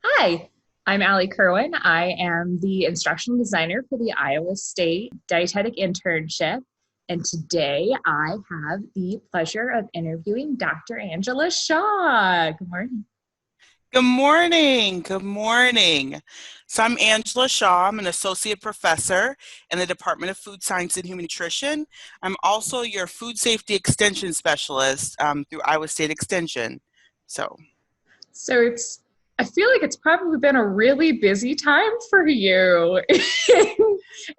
Hi, I'm Allie Kerwin. I am the instructional designer for the Iowa State Dietetic Internship. And today I have the pleasure of interviewing Dr. Angela Shaw. Good morning. Good morning. Good morning. So I'm Angela Shaw. I'm an associate professor in the Department of Food Science and Human Nutrition. I'm also your food safety extension specialist through Iowa State Extension. So I feel like it's probably been a really busy time for you in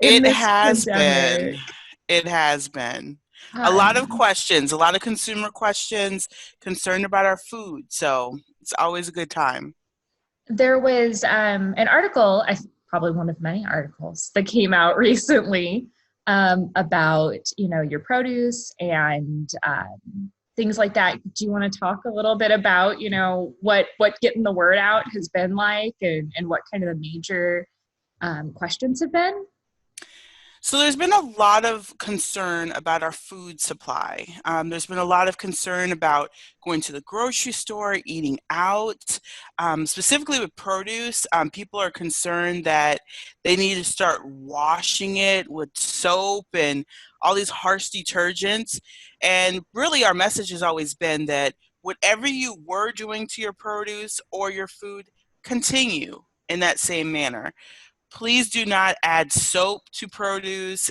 it this has been. pandemic. It has been. A lot of Um, questions, a lot of consumer questions, concerned about our food. So it's always a good time. there was an article, probably one of many articles that came out recently about your produce and things like that. Do you want to talk a little bit about what getting the word out has been like and what kind of the major questions have been? So there's been a lot of concern about our food supply. There's been a lot of concern about going to the grocery store, eating out, specifically with produce. People are concerned that they need to start washing it with soap and all these harsh detergents. And really, our message has always been that whatever you were doing to your produce or your food, continue in that same manner. Please do not add soap to produce.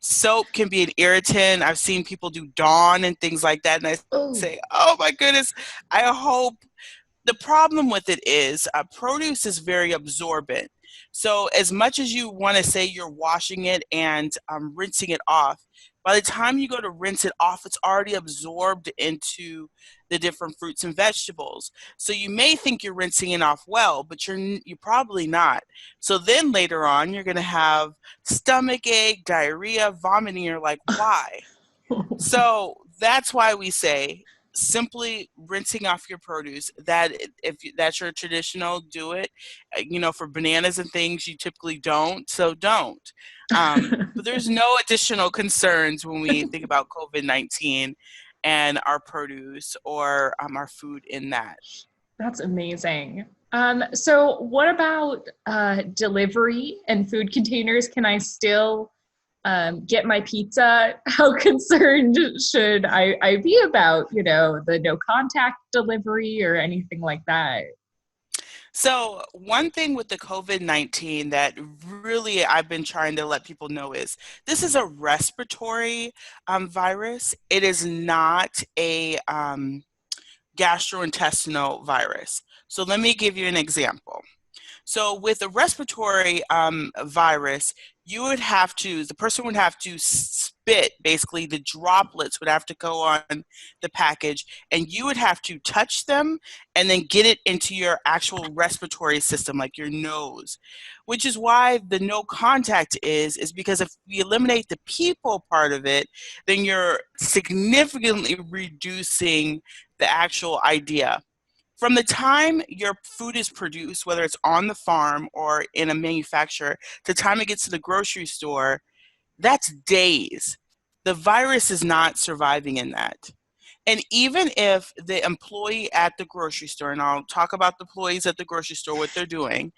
Soap can be an irritant. I've seen people do Dawn and things like that, and I Oh, say, "Oh my goodness!" I hope the problem with it is produce is very absorbent. So as much as you want to say you're washing it and rinsing it off, by the time you go to rinse it off, it's already absorbed into the different fruits and vegetables. So you may think you're rinsing it off well, but you're probably not. So then later on, you're going to have stomach ache, diarrhea, vomiting. You're like, why? So that's why we say simply rinsing off your produce. That if that's your traditional, do it. For bananas and things, you typically don't, so don't. But there's no additional concerns when we think about COVID-19 and our produce or our food in that. that's amazing. So what about delivery and food containers? Can I still get my pizza? How concerned should I be about, the no contact delivery or anything like that? So, one thing with the COVID-19 that really I've been trying to let people know is this is a respiratory virus. It is not a gastrointestinal virus. So, let me give you an example. So with a respiratory virus, the person would have to spit, basically the droplets would have to go on the package, and you would have to touch them and then get it into your actual respiratory system, like your nose, which is why the no contact is because if we eliminate the people part of it, then you're significantly reducing the actual idea from the time your food is produced, whether it's on the farm or in a manufacturer, to the time it gets to the grocery store, that's days. The virus is not surviving in that. And even if the employee at the grocery store, and I'll talk about the employees at the grocery store, what they're doing,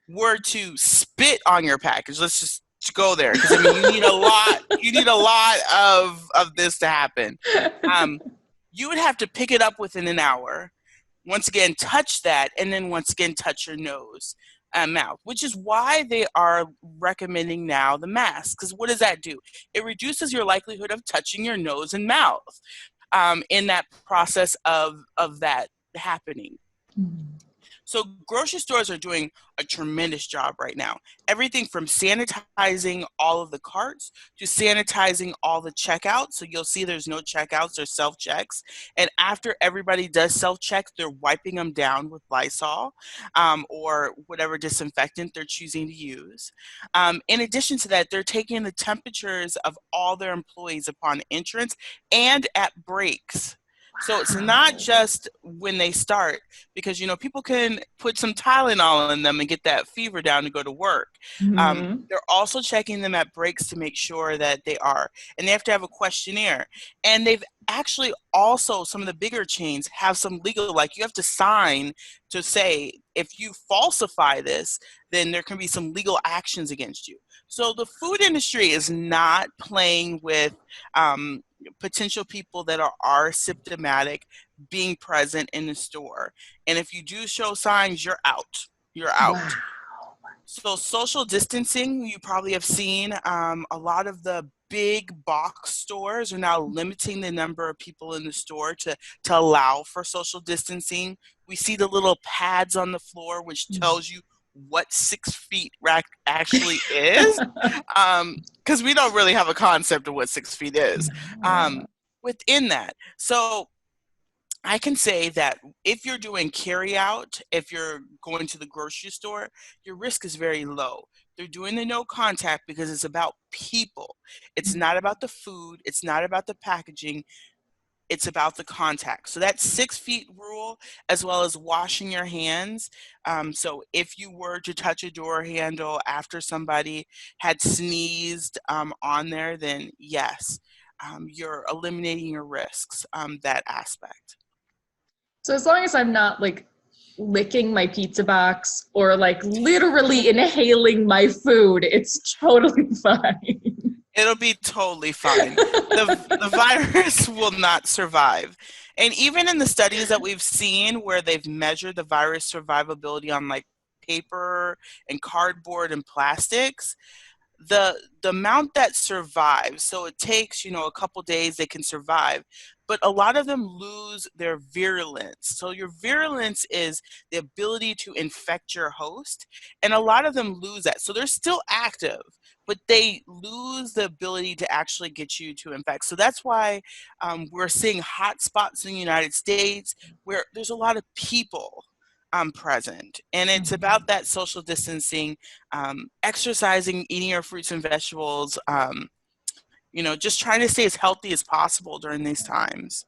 were to spit on your package, let's just go there, because I mean, you need a lot of this to happen. Um, you would have to pick it up within an hour, once again touch that, and then once again touch your nose and mouth, which is why they are recommending now the mask, because what does that do? It reduces your likelihood of touching your nose and mouth in that process of that happening. So grocery stores are doing a tremendous job right now. Everything from sanitizing all of the carts to sanitizing all the checkouts. So you'll see there's no checkouts or self checks. And after everybody does self check, they're wiping them down with Lysol or whatever disinfectant they're choosing to use. In addition to that, they're taking the temperatures of all their employees upon entrance and at breaks. So it's not Wow. just when they start, because people can put some Tylenol in them and get that fever down to go to work. Hmm. They're also checking them at breaks to make sure that they are, and they have to have a questionnaire. And they've actually also, some of the bigger chains have some legal, like you have to sign to say if you falsify this, then there can be some legal actions against you. So the food industry is not playing with potential people that are symptomatic being present in the store. And if you do show signs, you're out. You're out. Wow. So social distancing, you probably have seen a lot of the big box stores are now limiting the number of people in the store to allow for social distancing. We see the little pads on the floor, which tells you what 6 feet rack actually is, because we don't really have a concept of what 6 feet is um, No. within that. So I can say that if you're doing carry out, if you're going to the grocery store, your risk is very low. They're doing the no contact because it's about people. It's not about the food, it's not about the packaging, it's about the contact. So that 6 feet rule, as well as washing your hands. So if you were to touch a door handle after somebody had sneezed on there, then yes, you're eliminating your risks, that aspect. So as long as I'm not like licking my pizza box or like literally inhaling my food, it's totally fine. It'll be totally fine. The virus will not survive. And even in the studies that we've seen where they've measured the virus survivability on like paper and cardboard and plastics, the amount that survives, so it takes a couple days, they can survive, but a lot of them lose their virulence. So your virulence is the ability to infect your host, and a lot of them lose that. So they're still active, but they lose the ability to actually get you to infect. So that's why we're seeing hot spots in the United States where there's a lot of people present, and it's about that social distancing, exercising, eating your fruits and vegetables, just trying to stay as healthy as possible during these times.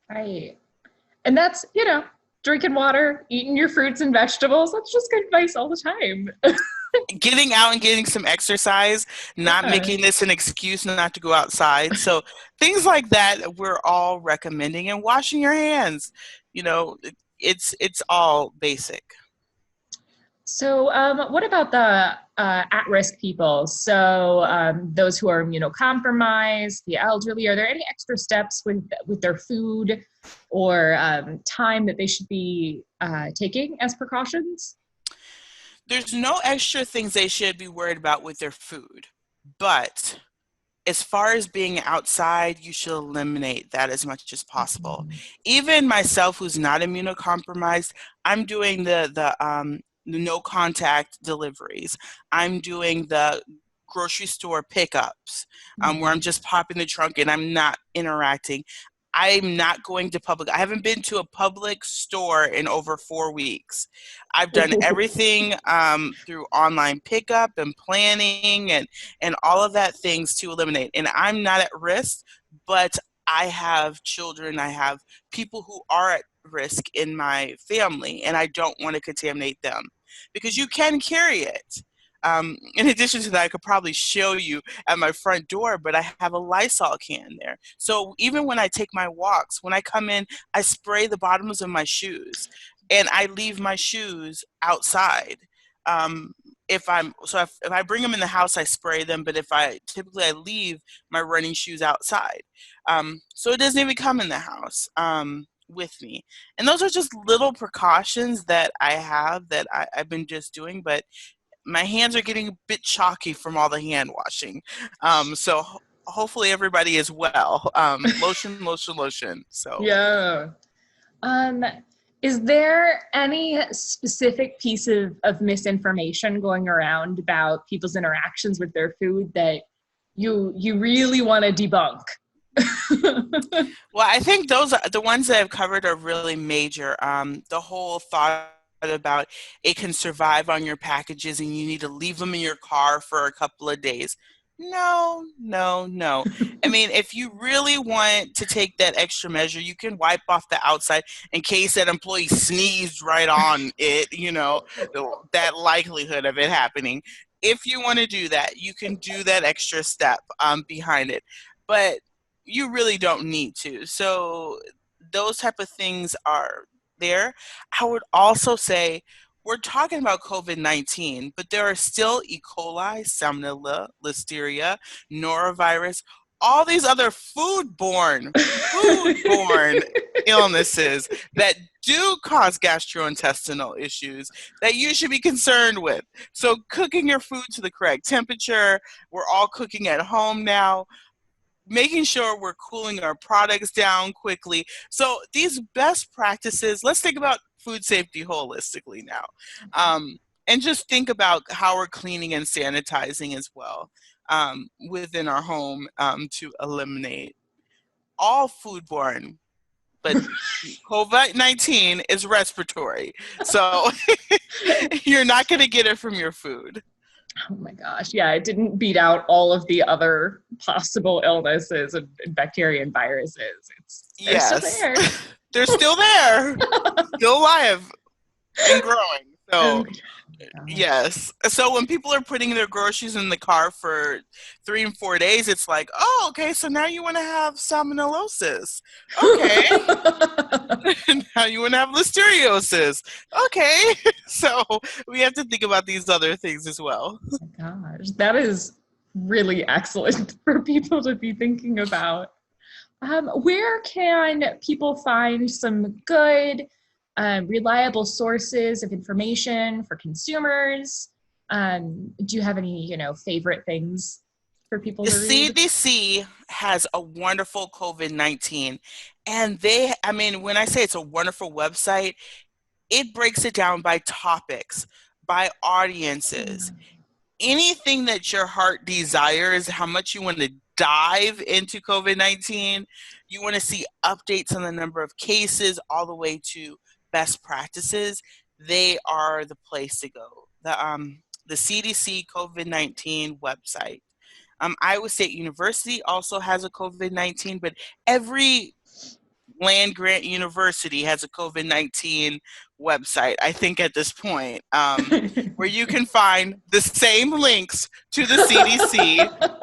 Right. And that's, drinking water, eating your fruits and vegetables. That's just good advice all the time. Getting out and getting some exercise, not Yeah. making this an excuse not to go outside. So things like that we're all recommending, and washing your hands. You know, it's all basic. So, what about the at-risk people? So, those who are immunocompromised, the elderly. Are there any extra steps with their food or time that they should be taking as precautions? There's no extra things they should be worried about with their food, but as far as being outside, you should eliminate that as much as possible. Even myself, who's not immunocompromised, I'm doing the no contact deliveries. I'm doing the grocery store pickups, where I'm just popping the trunk and I'm not interacting. I'm not going to public. I haven't been to a public store in over 4 weeks. I've done everything through online pickup and planning and all of that things to eliminate. And I'm not at risk, but I have children. I have people who are at risk in my family, and I don't want to contaminate them because you can carry it. In addition to that, I could probably show you at my front door, but I have a Lysol can there. So even when I take my walks, when I come in, I spray the bottoms of my shoes and I leave my shoes outside. Um, if I bring them in the house, I spray them, but if I leave my running shoes outside. So it doesn't even come in the house. With me. And those are just little precautions that I have that I've been just doing, but my hands are getting a bit chalky from all the hand washing. So hopefully everybody is well. Lotion, lotion, lotion. So Yeah. Um, is there any specific piece of misinformation going around about people's interactions with their food that you really want to debunk? well, I think those are the ones that I've covered are really major. The whole thought about it can survive on your packages and you need to leave them in your car for a couple of days. No, no, no. I mean, if you really want to take that extra measure, you can wipe off the outside in case that employee sneezed right on it, that likelihood of it happening. If you want to do that, you can do that extra step behind it. But you really don't need to. So those type of things are there. I would also say we're talking about COVID-19, but there are still E. coli, Salmonella, Listeria, norovirus, all these other foodborne illnesses that do cause gastrointestinal issues that you should be concerned with. So cooking your food to the correct temperature, we're all cooking at home now, making sure we're cooling our products down quickly. So these best practices, let's think about food safety holistically now. And just think about how we're cleaning and sanitizing as well within our home to eliminate all foodborne. But COVID-19 is respiratory. So you're not going to get it from your food. Oh my gosh. Yeah, it didn't beat out all of the other possible illnesses and bacteria and viruses. They're still Yes, there. they're still there, still alive and growing. So, Oh gosh. yes. So when people are putting their groceries in the car for 3 and 4 days, it's like, oh, okay, so now you want to have salmonellosis. Okay. Now you want to have listeriosis. Okay. So we have to think about these other things as well. Oh my gosh. That is really excellent for people to be thinking about. Where can people find some good, reliable sources of information for consumers? Do you have any, favorite things for people The to read? CDC has a wonderful COVID-19, and I mean, when I say it's a wonderful website, it breaks it down by topics, by audiences, anything that your heart desires, how much you want to dive into COVID-19. You want to see updates on the number of cases all the way to best practices. They are the place to go. The CDC COVID-19 website. Iowa State University also has a COVID-19, but every land grant university has a COVID-19 website, I think, at this point, where you can find the same links to the CDC,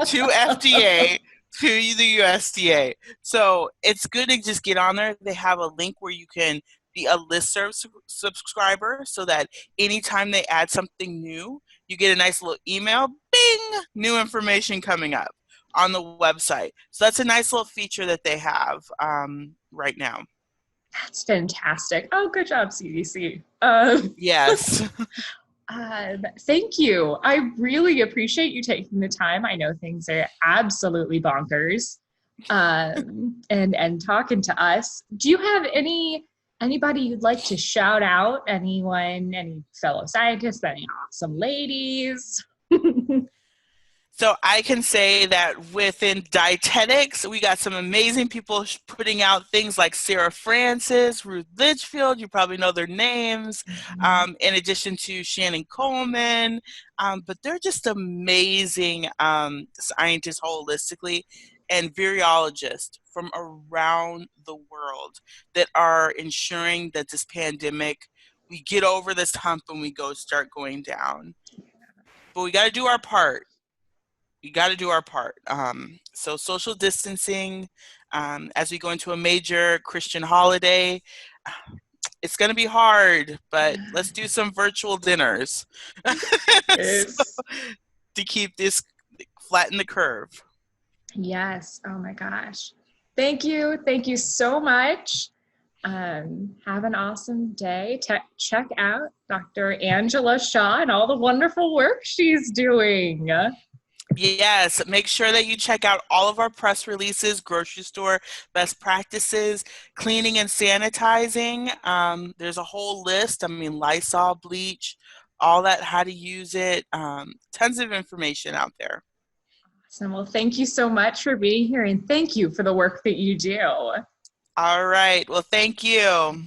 to FDA, to the USDA. So it's good to just get on there. They have a link where you can be a listserv subscriber so that anytime they add something new, you get a nice little email, bing, new information coming up on the website. So that's a nice little feature that they have right now. That's fantastic. Oh, good job, CDC. Yes. Thank you. I really appreciate you taking the time. I know things are absolutely bonkers, and talking to us. Do you have anybody you'd like to shout out? Anyone, any fellow scientists, any awesome ladies? So I can say that within dietetics, we got some amazing people putting out things like Sarah Francis, Ruth Litchfield, you probably know their names, in addition to Shannon Coleman. But they're just amazing scientists holistically and virologists from around the world that are ensuring that this pandemic, we get over this hump and we start going down. But we got to do our part. You got to do our part. So social distancing, as we go into a major Christian holiday, it's going to be hard, but let's do some virtual dinners so, It's, to keep this flatten the curve. yes. Oh my gosh. Thank you. Thank you so much. Have an awesome day. Check out Dr. Angela Shaw and all the wonderful work she's doing. Yes, make sure that you check out all of our press releases, grocery store best practices, cleaning and sanitizing. There's a whole list. I mean, Lysol, bleach, all that, how to use it. Tons of information out there. Awesome. Well, thank you so much for being here, and thank you for the work that you do. All right. Well, thank you.